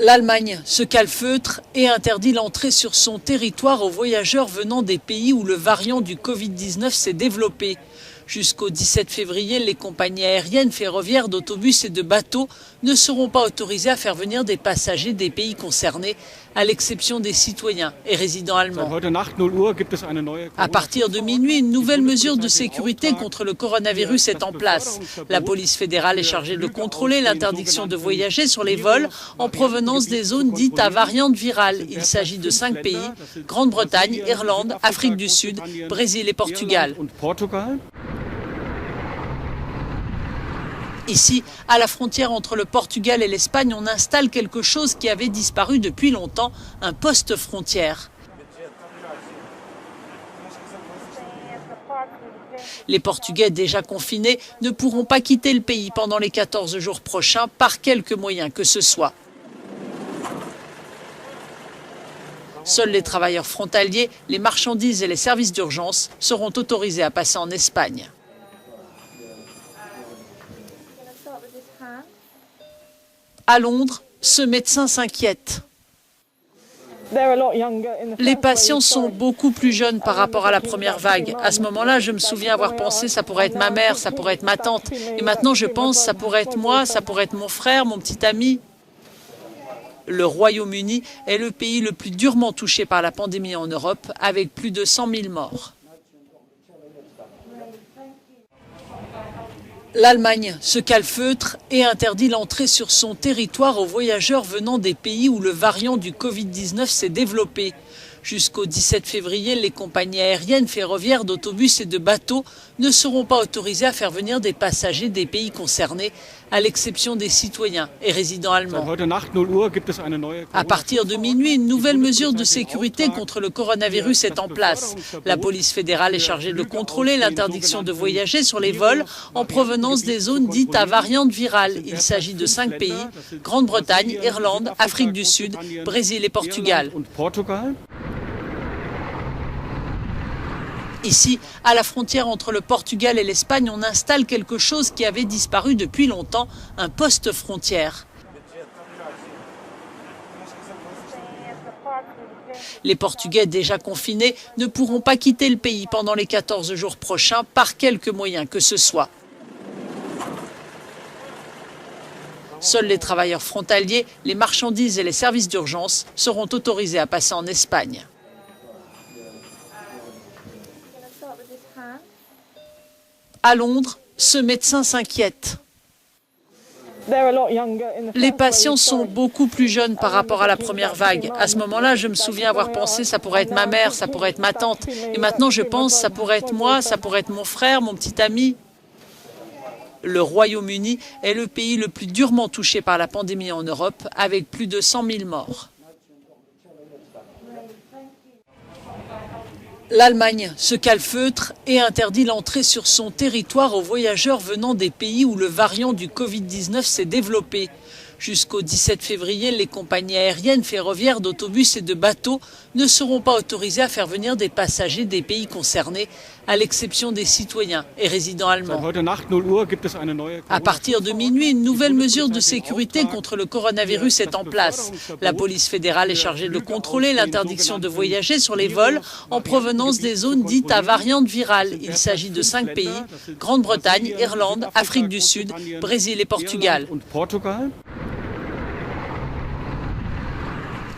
L'Allemagne se calfeutre et interdit l'entrée sur son territoire aux voyageurs venant des pays où le variant du Covid-19 s'est développé. Jusqu'au 17 février, les compagnies aériennes, ferroviaires, d'autobus et de bateaux ne seront pas autorisées à faire venir des passagers des pays concernés, à l'exception des citoyens et résidents allemands. À partir de minuit, une nouvelle mesure de sécurité contre le coronavirus est en place. La police fédérale est chargée de contrôler l'interdiction de voyager sur les vols en provenance des zones dites à variante virale. Il s'agit de 5 pays, Grande-Bretagne, Irlande, Afrique du Sud, Brésil et Portugal. Ici, à la frontière entre le Portugal et l'Espagne, on installe quelque chose qui avait disparu depuis longtemps, un poste frontière. Les Portugais déjà confinés ne pourront pas quitter le pays pendant les 14 jours prochains par quelque moyen que ce soit. Seuls les travailleurs frontaliers, les marchandises et les services d'urgence seront autorisés à passer en Espagne. À Londres, ce médecin s'inquiète. Les patients sont beaucoup plus jeunes par rapport à la première vague. À ce moment-là, je me souviens avoir pensé ça pourrait être ma mère, ça pourrait être ma tante. Et maintenant, je pense ça pourrait être moi, ça pourrait être mon frère, mon petit ami. Le Royaume-Uni est le pays le plus durement touché par la pandémie en Europe, avec plus de 100 000 morts. L'Allemagne se calfeutre et interdit l'entrée sur son territoire aux voyageurs venant des pays où le variant du Covid-19 s'est développé. Jusqu'au 17 février, les compagnies aériennes, ferroviaires, d'autobus et de bateaux ne seront pas autorisées à faire venir des passagers des pays concernés, à l'exception des citoyens et résidents allemands. À partir de minuit, une nouvelle mesure de sécurité contre le coronavirus est en place. La police fédérale est chargée de contrôler l'interdiction de voyager sur les vols en provenance des zones dites à variante virale. Il s'agit de 5 pays, Grande-Bretagne, Irlande, Afrique du Sud, Brésil et Portugal. Ici, à la frontière entre le Portugal et l'Espagne, on installe quelque chose qui avait disparu depuis longtemps, un poste frontière. Les Portugais déjà confinés ne pourront pas quitter le pays pendant les 14 jours prochains par quelque moyen que ce soit. Seuls les travailleurs frontaliers, les marchandises et les services d'urgence seront autorisés à passer en Espagne. À Londres, ce médecin s'inquiète. Les patients sont beaucoup plus jeunes par rapport à la première vague. À ce moment-là, je me souviens avoir pensé ça pourrait être ma mère, ça pourrait être ma tante. Et maintenant, je pense ça pourrait être moi, ça pourrait être mon frère, mon petit ami. Le Royaume-Uni est le pays le plus durement touché par la pandémie en Europe, avec plus de 100 000 morts. L'Allemagne se calfeutre et interdit l'entrée sur son territoire aux voyageurs venant des pays où le variant du Covid-19 s'est développé. Jusqu'au 17 février, les compagnies aériennes, ferroviaires, d'autobus et de bateaux ne seront pas autorisées à faire venir des passagers des pays concernés, à l'exception des citoyens et résidents allemands. À partir de minuit, une nouvelle mesure de sécurité contre le coronavirus est en place. La police fédérale est chargée de contrôler l'interdiction de voyager sur les vols en provenance des zones dites à variante virale. Il s'agit de 5 pays, Grande-Bretagne, Irlande, Afrique du Sud, Brésil et Portugal.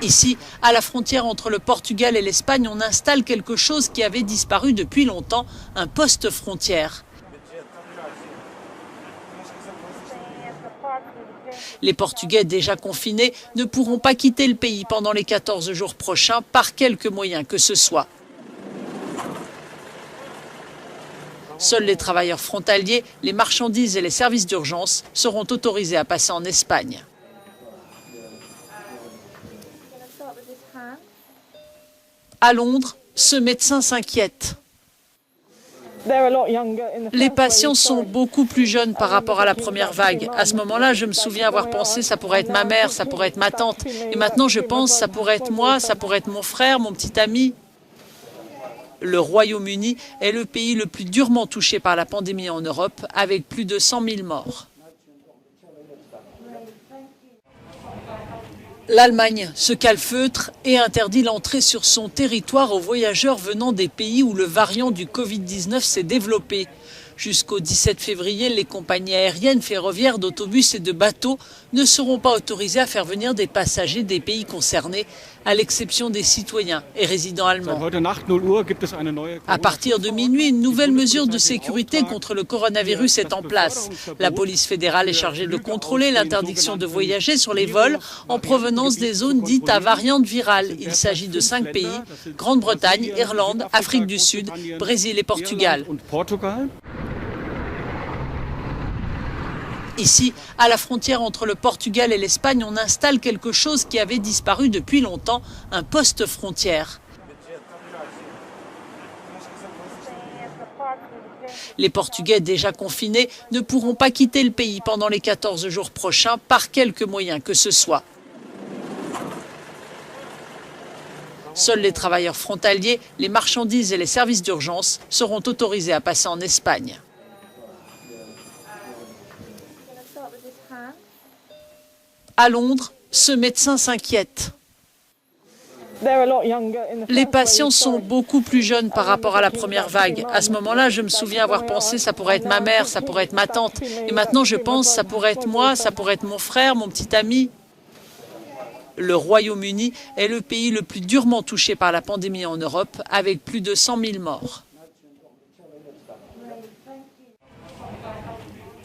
Ici, à la frontière entre le Portugal et l'Espagne, on installe quelque chose qui avait disparu depuis longtemps, un poste frontière. Les Portugais déjà confinés ne pourront pas quitter le pays pendant les 14 jours prochains par quelque moyen que ce soit. Seuls les travailleurs frontaliers, les marchandises et les services d'urgence seront autorisés à passer en Espagne. À Londres, ce médecin s'inquiète. Les patients sont beaucoup plus jeunes par rapport à la première vague. À ce moment-là, je me souviens avoir pensé ça pourrait être ma mère, ça pourrait être ma tante. Et maintenant, je pense ça pourrait être moi, ça pourrait être mon frère, mon petit ami. Le Royaume-Uni est le pays le plus durement touché par la pandémie en Europe, avec plus de 100 000 morts. L'Allemagne se calfeutre et interdit l'entrée sur son territoire aux voyageurs venant des pays où le variant du Covid-19 s'est développé. Jusqu'au 17 février, les compagnies aériennes, ferroviaires, d'autobus et de bateaux ne seront pas autorisées à faire venir des passagers des pays concernés, à l'exception des citoyens et résidents allemands. À partir de minuit, une nouvelle mesure de sécurité contre le coronavirus est en place. La police fédérale est chargée de contrôler l'interdiction de voyager sur les vols en provenance des zones dites à variante virale. Il s'agit de 5 pays, Grande-Bretagne, Irlande, Afrique du Sud, Brésil et Portugal. Ici, à la frontière entre le Portugal et l'Espagne, on installe quelque chose qui avait disparu depuis longtemps, un poste frontière. Les Portugais déjà confinés ne pourront pas quitter le pays pendant les 14 jours prochains par quelque moyen que ce soit. Seuls les travailleurs frontaliers, les marchandises et les services d'urgence seront autorisés à passer en Espagne. À Londres, ce médecin s'inquiète. Les patients sont beaucoup plus jeunes par rapport à la première vague. À ce moment-là, je me souviens avoir pensé ça pourrait être ma mère, ça pourrait être ma tante. Et maintenant, je pense ça pourrait être moi, ça pourrait être mon frère, mon petit ami. Le Royaume-Uni est le pays le plus durement touché par la pandémie en Europe, avec plus de 100 000 morts.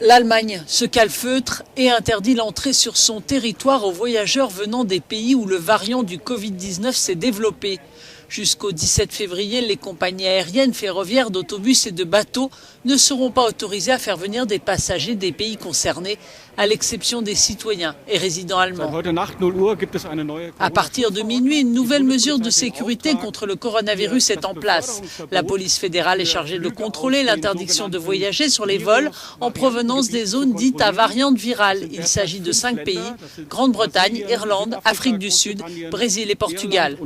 L'Allemagne se calfeutre et interdit l'entrée sur son territoire aux voyageurs venant des pays où le variant du Covid-19 s'est développé. Jusqu'au 17 février, les compagnies aériennes, ferroviaires, d'autobus et de bateaux ne seront pas autorisées à faire venir des passagers des pays concernés, à l'exception des citoyens et résidents allemands. À partir de minuit, une nouvelle mesure de sécurité contre le coronavirus est en place. La police fédérale est chargée de contrôler l'interdiction de voyager sur les vols en provenance des zones dites à variante virale. Il s'agit de 5 pays, Grande-Bretagne, Irlande, Afrique du Sud, Brésil et Portugal.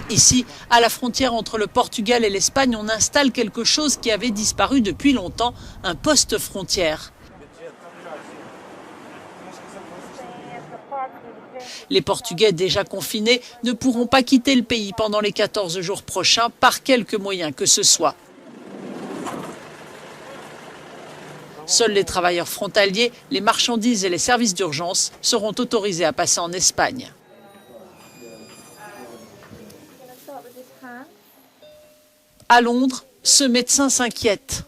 Ici, à la frontière entre le Portugal et l'Espagne, on installe quelque chose qui avait disparu depuis longtemps, un poste frontière. Les Portugais déjà confinés ne pourront pas quitter le pays pendant les 14 jours prochains par quelque moyen que ce soit. Seuls les travailleurs frontaliers, les marchandises et les services d'urgence seront autorisés à passer en Espagne. À Londres, ce médecin s'inquiète.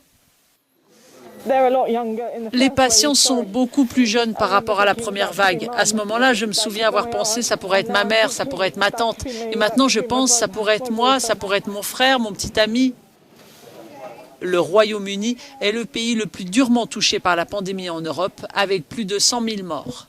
Les patients sont beaucoup plus jeunes par rapport à la première vague. À ce moment-là, je me souviens avoir pensé ça pourrait être ma mère, ça pourrait être ma tante. Et maintenant, je pense ça pourrait être moi, ça pourrait être mon frère, mon petit ami. Le Royaume-Uni est le pays le plus durement touché par la pandémie en Europe, avec plus de 100 000 morts.